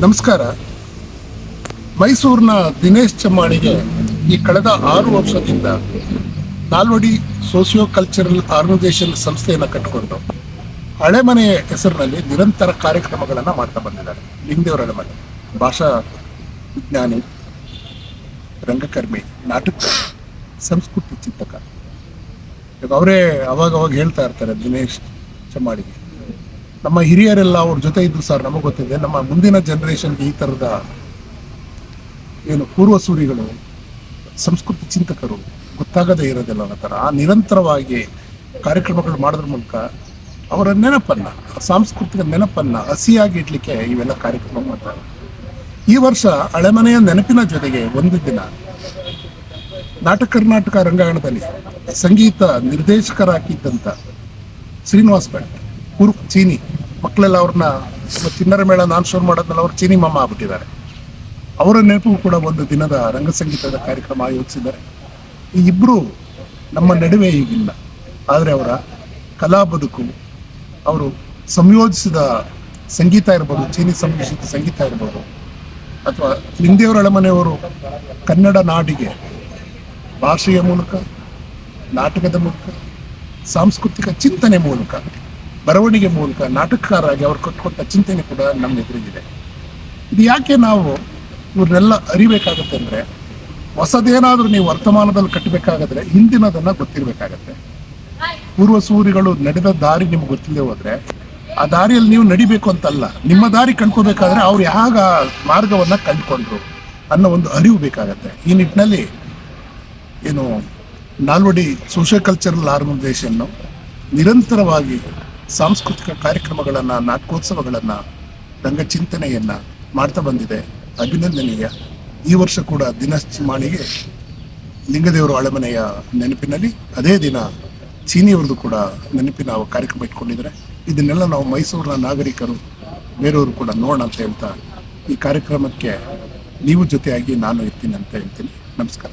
ನಮಸ್ಕಾರ. ಮೈಸೂರಿನ ದಿನೇಶ್ ಚಮ್ಮಾಣಿಗೆ ಈ ಕಳೆದ 6 ವರ್ಷದಿಂದ ನಾಲ್ವಡಿ ಸೋಷಿಯೋ ಕಲ್ಚರಲ್ ಆರ್ಗನೈಸೇಷನ್ ಸಂಸ್ಥೆಯನ್ನು ಕಟ್ಟಿಕೊಂಡು ಹಳೆಮನೆ ಹೆಸರಿನಲ್ಲಿ ನಿರಂತರ ಕಾರ್ಯಕ್ರಮಗಳನ್ನು ಮಾಡ್ತಾ ಬಂದಿದ್ದಾರೆ. ಲಿಂಗದೇವರ ಹಳೆಮನೆ, ಭಾಷಾ ವಿಜ್ಞಾನಿ, ರಂಗಕರ್ಮಿ, ನಾಟಕ, ಸಂಸ್ಕೃತಿ ಚಿಂತಕ. ಅವರೇ ಅವಾಗ ಹೇಳ್ತಾ ಇರ್ತಾರೆ ದಿನೇಶ್ ಚಮ್ಮಾಣಿಗೆ, ನಮ್ಮ ಹಿರಿಯರೆಲ್ಲ ಅವ್ರ ಜೊತೆ ಇದ್ದು ಸರ್, ನಮಗೆ ಗೊತ್ತಿದೆ ನಮ್ಮ ಮುಂದಿನ ಜನ್ರೇಷನ್ಗೆ ಈ ಥರದ ಏನು ಪೂರ್ವಸೂರಿಗಳು, ಸಂಸ್ಕೃತಿ ಚಿಂತಕರು ಗೊತ್ತಾಗದೇ ಇರೋದಿಲ್ಲ ಅನ್ನೋ ಥರ ನಿರಂತರವಾಗಿ ಕಾರ್ಯಕ್ರಮಗಳು ಮಾಡೋದ್ರ ಮೂಲಕ ಅವರ ನೆನಪನ್ನು, ಸಾಂಸ್ಕೃತಿಕ ನೆನಪನ್ನು ಹಸಿಯಾಗಿ ಇಡ್ಲಿಕ್ಕೆ ಇವೆಲ್ಲ ಕಾರ್ಯಕ್ರಮ ಮಾಡ್ತಾರೆ. ಈ ವರ್ಷ ಹಳೆಮನೆಯ ನೆನಪಿನ ಜೊತೆಗೆ ಒಂದು ದಿನ ಕರ್ನಾಟಕ ರಂಗಾಯಣದಲ್ಲಿ ಸಂಗೀತ ನಿರ್ದೇಶಕರಾಗಿದ್ದಂಥ ಶ್ರೀನಿವಾಸ್ ಭಟ್ ಉರ್ಫ್ ಚೀನಿ, ಮಕ್ಕಳೆಲ್ಲ ಅವ್ರನ್ನ ಚಿನ್ನರ ಮೇಳ ನಾನು ಶೋರ್ ಮಾಡೋದ್ಮೇಲೆ ಅವ್ರು ಚೀನಿ ಮಾಮ ಆಗ್ಬಿಟ್ಟಿದ್ದಾರೆ. ಅವರ ನೆನಪು ಕೂಡ ಒಂದು ದಿನದ ರಂಗಸಂಗೀತದ ಕಾರ್ಯಕ್ರಮ ಆಯೋಜಿಸಿದ್ದಾರೆ. ಈ ಇಬ್ಬರು ನಮ್ಮ ನಡುವೆ ಈಗಿಲ್ಲ, ಆದರೆ ಅವರ ಕಲಾ ಬದುಕು, ಅವರು ಸಂಯೋಜಿಸಿದ ಸಂಗೀತ ಇರ್ಬೋದು, ಚೀನಿ ಸಂಯೋಜಿಸಿದ ಸಂಗೀತ ಇರ್ಬೋದು, ಅಥವಾ ಲಿಂಗದೇವರ ಹಳೆಮನೆಯವರು ಕನ್ನಡ ನಾಡಿಗೆ ಭಾಷೆಯ ಮೂಲಕ, ನಾಟಕದ ಮೂಲಕ, ಸಾಂಸ್ಕೃತಿಕ ಚಿಂತನೆ ಮೂಲಕ, ಬರವಣಿಗೆ ಮೂಲಕ, ನಾಟಕಕಾರರಾಗಿ ಅವ್ರು ಕೊಟ್ಟ ಚಿಂತನೆ ಕೂಡ ನಮ್ಮ ಎದುರಿಗಿದೆ. ಇದು ಯಾಕೆ ನಾವು ಇವ್ರನ್ನೆಲ್ಲ ಅರಿಬೇಕಾಗತ್ತೆ ಅಂದರೆ, ಹೊಸದೇನಾದರೂ ನೀವು ವರ್ತಮಾನದಲ್ಲಿ ಕಟ್ಟಬೇಕಾಗದ್ರೆ ಹಿಂದಿನದನ್ನು ಗೊತ್ತಿರಬೇಕಾಗತ್ತೆ. ಪೂರ್ವಸೂರಿಗಳು ನಡೆದ ದಾರಿ ನಿಮ್ಗೆ ಗೊತ್ತಿಲ್ಲದೆ ಹೋದರೆ ಆ ದಾರಿಯಲ್ಲಿ ನೀವು ನಡಿಬೇಕು ಅಂತಲ್ಲ, ನಿಮ್ಮ ದಾರಿ ಕಂಡ್ಕೋಬೇಕಾದ್ರೆ ಅವ್ರು ಯಾಗ ಮಾರ್ಗವನ್ನು ಕಂಡುಕೊಂಡ್ರು ಅನ್ನೋ ಒಂದು ಅರಿವು ಬೇಕಾಗತ್ತೆ. ಈ ನಿಟ್ಟಿನಲ್ಲಿ ಏನು ನಾಲ್ವಡಿ ಸೋಷಿಯೋ ಕಲ್ಚರಲ್ ಆರ್ಗನೈಸೇಷನ್ನು ನಿರಂತರವಾಗಿ ಸಾಂಸ್ಕೃತಿಕ ಕಾರ್ಯಕ್ರಮಗಳನ್ನು, ನಾಟಕೋತ್ಸವಗಳನ್ನು, ರಂಗಚಿಂತನೆಯನ್ನು ಮಾಡ್ತಾ ಬಂದಿದೆ. ಅಭಿನಂದನೀಯ. ಈ ವರ್ಷ ಕೂಡ ದಿನೇಶ್ ಚಮ್ಮಾಣಿಗೆ ಲಿಂಗದೇವರು ಹಳೆಮನೆಯ ನೆನಪಿನಲ್ಲಿ ಅದೇ ದಿನ ಚೀನಿಯವ್ರದ್ದು ಕೂಡ ನೆನಪಿನ ಕಾರ್ಯಕ್ರಮ ಇಟ್ಕೊಂಡಿದ್ದಾರೆ. ಇದನ್ನೆಲ್ಲ ನಾವು ಮೈಸೂರಿನ ನಾಗರಿಕರು, ಬೇರೆಯವರು ಕೂಡ ನೋಡೋಣ ಅಂತ ಹೇಳ್ತಾ ಈ ಕಾರ್ಯಕ್ರಮಕ್ಕೆ ನೀವು ಜೊತೆಯಾಗಿ ನಾನು ಇರ್ತೀನಿ ಅಂತ ಹೇಳ್ತೀನಿ. ನಮಸ್ಕಾರ.